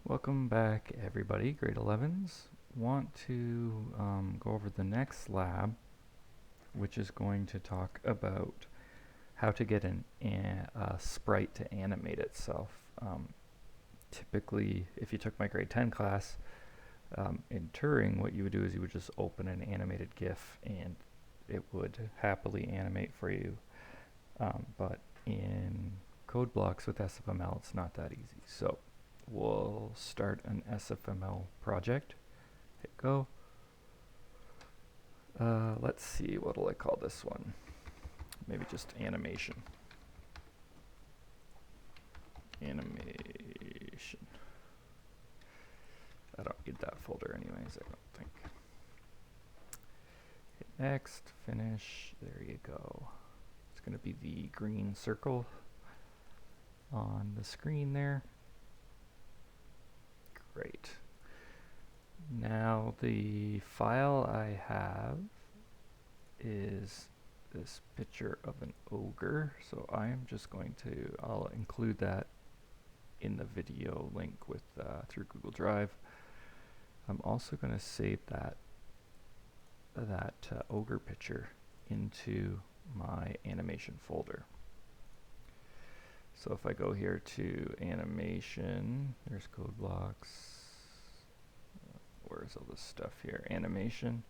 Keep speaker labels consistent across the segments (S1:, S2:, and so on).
S1: Welcome back, everybody. Grade 11s. Want to go over the next lab, which is going to talk about how to get a sprite to animate itself. Typically, if you took my grade 10 class, in Turing, what you would do is you would just open an animated GIF and it would happily animate for you. But in code blocks with SFML, it's not that easy. So we'll start an SFML project. Hit go. Let's see, what will I call this one? Maybe just animation. Animation. I don't need that folder anyways, I don't think. Hit next, finish, there you go. It's going to be the green circle on the screen there. Great. Now the file I have is this picture of an ogre, so I am just going to, I'll include that in the video link with through Google Drive. I'm also going to save that ogre picture into my animation folder. So if I go here to animation, there's code blocks. Where's all this stuff here? Animation.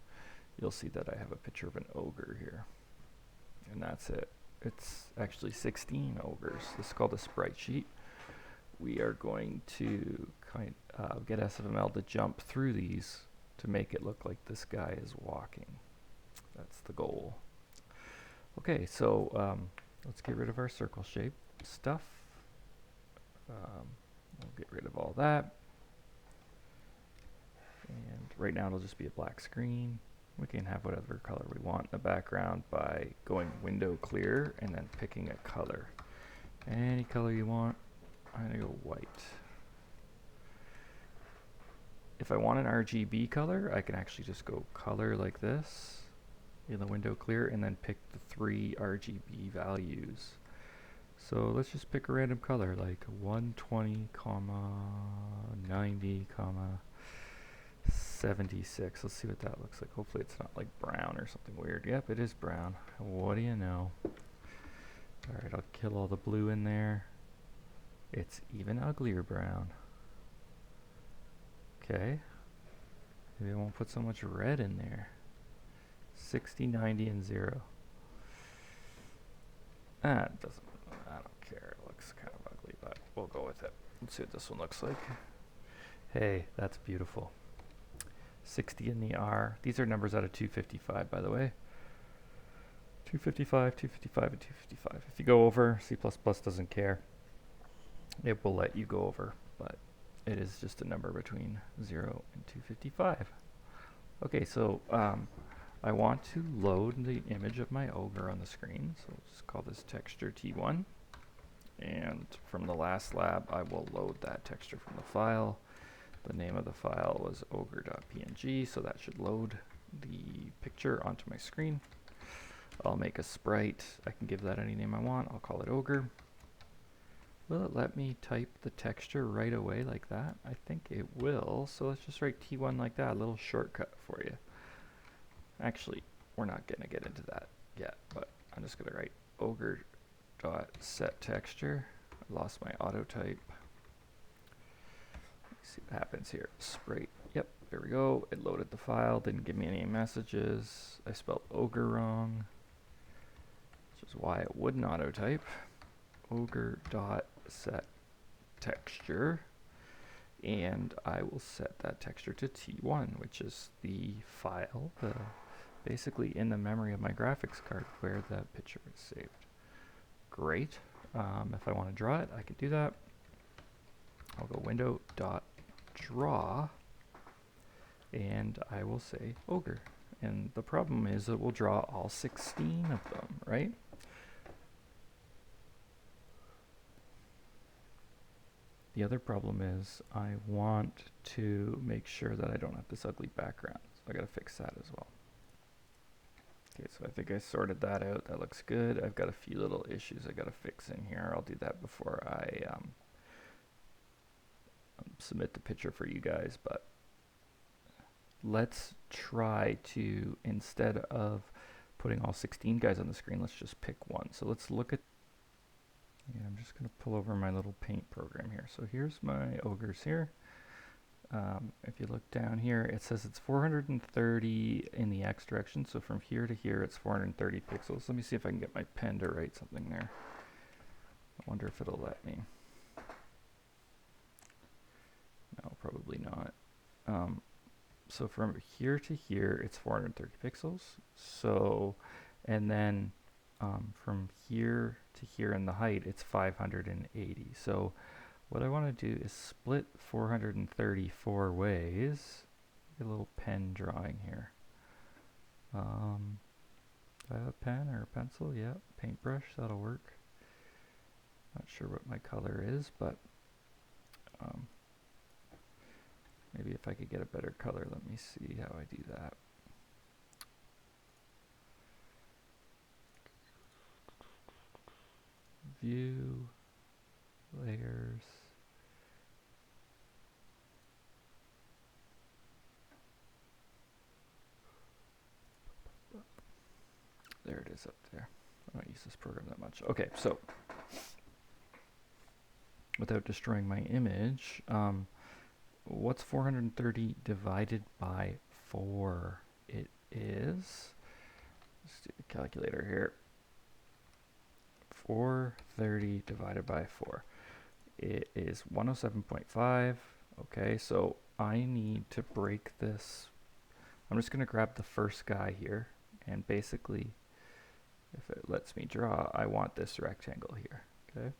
S1: You'll see that I have a picture of an ogre here. And that's it. It's actually 16 ogres. This is called a sprite sheet. We are going to get SFML to jump through these to make it look like this guy is walking. That's the goal. Okay, so let's get rid of our circle shape stuff. We'll get rid of all that. And right now it'll just be a black screen. We can have whatever color we want in the background by going window clear and then picking a color. Any color you want. I'm going to go white. If I want an RGB color, I can actually just go color like this in the window clear and then pick the 3 RGB values. So let's just pick a random color like 120, 90, 76. Let's see what that looks like. Hopefully it's not like brown or something weird. Yep, it is brown. What do you know? Alright, I'll kill all the blue in there. It's even uglier brown. Okay. Maybe I won't put so much red in there. 60, 90, and 0. That doesn't, I don't care. It looks kind of ugly, but we'll go with it. Let's see what this one looks like. Hey, that's beautiful. 60 in the R. These are numbers out of 255, by the way. 255, 255, and 255. If you go over, C++ doesn't care. It will let you go over, but it is just a number between 0 and 255. Okay, so I want to load the image of my ogre on the screen, so we'll just call this texture T1. And from the last lab, I will load that texture from the file. The name of the file was ogre.png, so that should load the picture onto my screen. I'll make a sprite. I can give that any name I want. I'll call it ogre. Will it let me type the texture right away like that? I think it will, so let's just write T1 like that, a little shortcut for you. Actually, we're not going to get into that yet, but I'm just going to write ogre.setTexture. I lost my auto type. Let's see what happens here. Sprite. Yep, there we go. It loaded the file, didn't give me any messages. I spelled ogre wrong, which is why it wouldn't auto type. Ogre.setTexture, and I will set that texture to T1, which is the file, basically in the memory of my graphics card where that picture is saved. Great. If I want to draw it, I can do that. I'll go window.draw, and I will say ogre. And the problem is it will draw all 16 of them, right? The other problem is I want to make sure that I don't have this ugly background. So I got to fix that as well. Okay, so I think I sorted that out. That looks good. I've got a few little issues I got to fix in here. I'll do that before I submit the picture for you guys, but let's try to, instead of putting all 16 guys on the screen, let's just pick one. So let's look at, and I'm just going to pull over my little paint program here. So here's my ogres here. If you look down here, it says it's 430 in the X direction. So from here to here, it's 430 pixels. Let me see if I can get my pen to write something there. I wonder if it'll let me. No, probably not. So from here to here, it's 430 pixels. So, and then from here to here in the height, it's 580. So what I want to do is split 434 ways. Get a little pen drawing here. Do I have a pen or a pencil? Yeah, paintbrush, that'll work. Not sure what my color is, but maybe if I could get a better color, let me see how I do that. View, layers. There it is up there. I don't use this program that much. Okay, so without destroying my image, what's 430 divided by 4? It is, let's do the calculator here. 430 divided by 4. It is 107.5. Okay, so I need to break this. I'm just going to grab the first guy here, and basically, if it lets me draw, I want this rectangle here. Okay.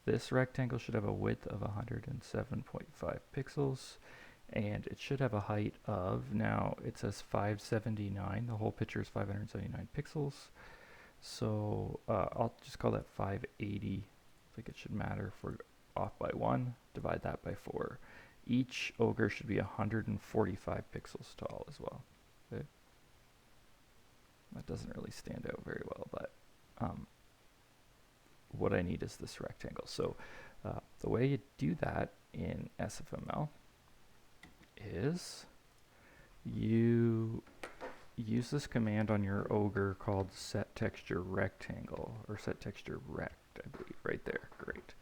S1: This rectangle should have a width of 107.5 pixels, and it should have a height of, now it says 579, the whole picture is 579 pixels, so I'll just call that 580. I think it should matter if we're off by 1, divide that by 4. Each ogre should be 145 pixels tall as well. Okay. That doesn't really stand out very well, but what I need is this rectangle. So the way you do that in SFML is you use this command on your ogre called set texture rectangle, or set texture rect, I believe, right there. Great.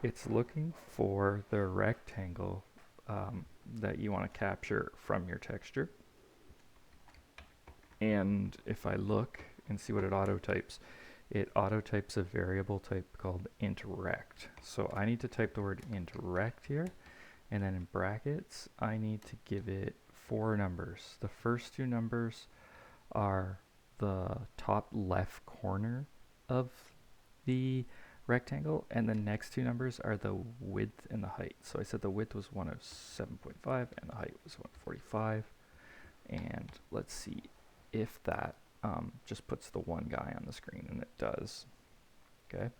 S1: It's looking for the rectangle that you want to capture from your texture. And if I look and see what it auto-types, it auto-types a variable type called int rect. So I need to type the word int rect here, and then in brackets, I need to give it 4 numbers. The first 2 numbers are the top left corner of the rectangle, and the next 2 numbers are the width and the height. So I said the width was 107.5 and the height was 145. And let's see if that just puts the one guy on the screen, and it does. Okay.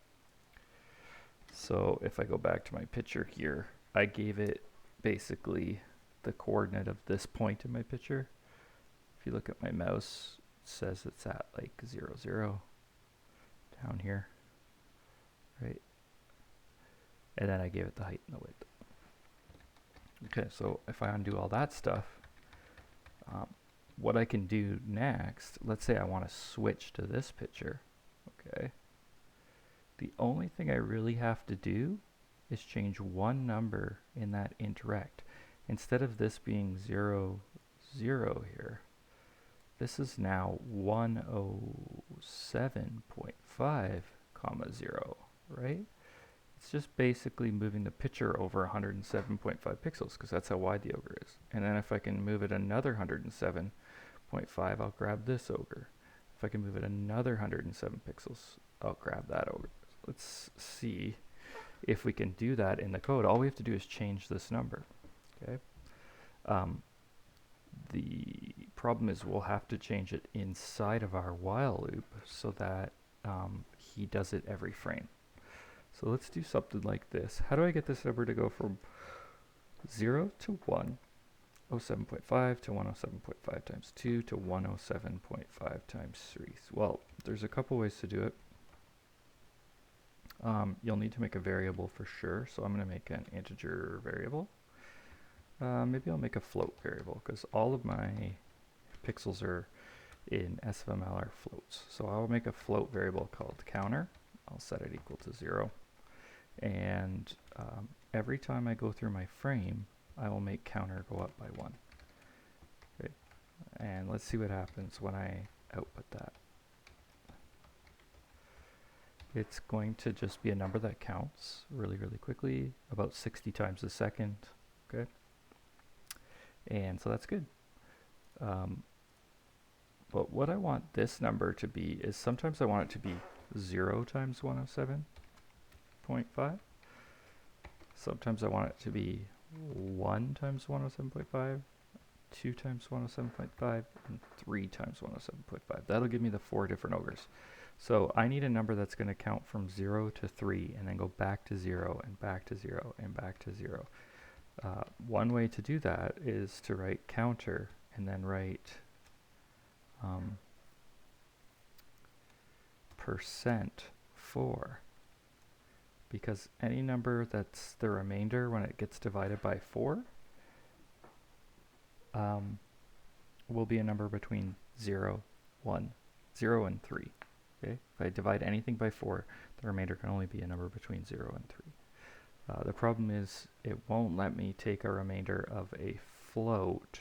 S1: So if I go back to my picture here, I gave it basically the coordinate of this point in my picture. If you look at my mouse, it says it's at like 0, 0 down here, right? And then I gave it the height and the width. Okay, so if I undo all that stuff, what I can do next, let's say I want to switch to this picture, okay? The only thing I really have to do is change one number in that int rect. Instead of this being 0, 0 here, this is now 107.5, 0, right? It's just basically moving the picture over 107.5 pixels, because that's how wide the ogre is. And then if I can move it another 107.5, I'll grab this ogre. If I can move it another 107 pixels, I'll grab that ogre. Let's see if we can do that in the code. All we have to do is change this number. Okay. The problem is we'll have to change it inside of our while loop so that he does it every frame. So let's do something like this. How do I get this number to go from 0 to 1, 07.5 to 107.5 times 2 to 107.5 times 3? Well, there's a couple ways to do it. you'll need to make a variable for sure. So I'm going to make an integer variable. Maybe I'll make a float variable because all of my pixels are in SFML are floats. So I'll make a float variable called counter. I'll set it equal to 0. And every time I go through my frame, I will make counter go up by 1. Okay. And let's see what happens when I output that. It's going to just be a number that counts really, really quickly, about 60 times a second. Okay. And so that's good. But what I want this number to be is sometimes I want it to be 0 times 107.5. Sometimes I want it to be 1 times 107.5, 2 times 107.5, and 3 times 107.5. That'll give me the 4 different ogres. So I need a number that's going to count from 0 to 3 and then go back to 0 and back to 0 and back to 0. One way to do that is to write counter and then write %4, because any number that's the remainder when it gets divided by 4 will be a number between 0 and 3. Okay? If I divide anything by 4, the remainder can only be a number between 0 and 3. The problem is it won't let me take a remainder of a float,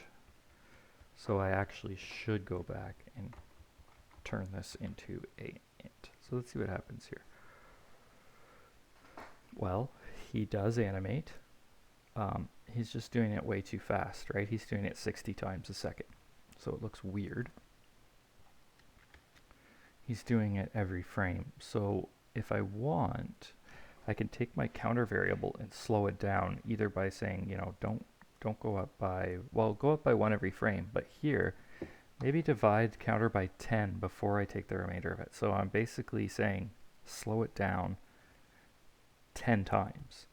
S1: so I actually should go back and turn this into a int. So let's see what happens here. Well, he does animate. He's just doing it way too fast, right? He's doing it 60 times a second, so it looks weird. He's doing it every frame. So if I want, I can take my counter variable and slow it down, either by saying, you know, don't go up by, well, go up by 1 every frame, but here, maybe divide counter by 10 before I take the remainder of it. So I'm basically saying, slow it down 10 times.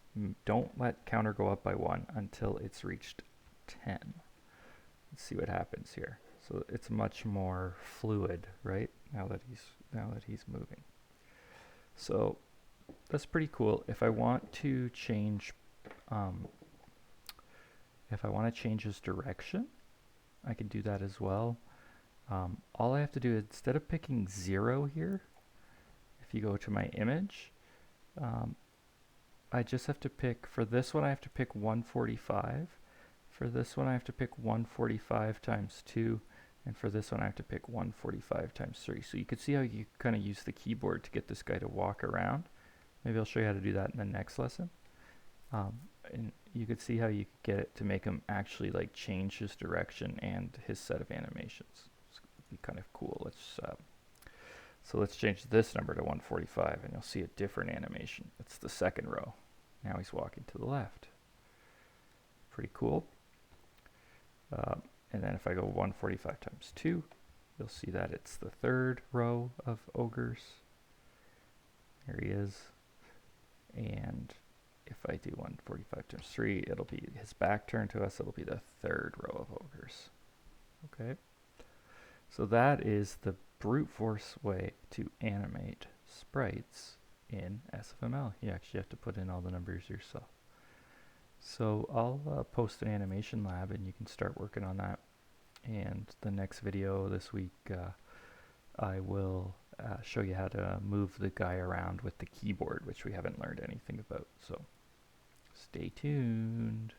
S1: Don't let counter go up by 1 until it's reached 10. Let's see what happens here. So it's much more fluid, right? Now that he's moving. So that's pretty cool. If I want to change his direction, I can do that as well. All I have to do, instead of picking 0 here, if you go to my image, I just have to pick, for this one I have to pick 145, for this one I have to pick 145 times 2, and for this one I have to pick 145 times 3. So you can see how you kind of use the keyboard to get this guy to walk around. Maybe I'll show you how to do that in the next lesson. And you could see how you could get it to make him actually like change his direction and his set of animations. It's be kind of cool. So let's change this number to 145 and you'll see a different animation. It's the second row. Now he's walking to the left. Pretty cool. And then if I go 145 times 2, you'll see that it's the third row of ogres. There he is. And if I do 145 times 3, it'll be his back turned to us. It'll be the third row of ogres. Okay. So that is the brute force way to animate sprites in SFML. You actually have to put in all the numbers yourself. So I'll post an animation lab and you can start working on that. And the next video this week, I will show you how to move the guy around with the keyboard, which we haven't learned anything about. So stay tuned.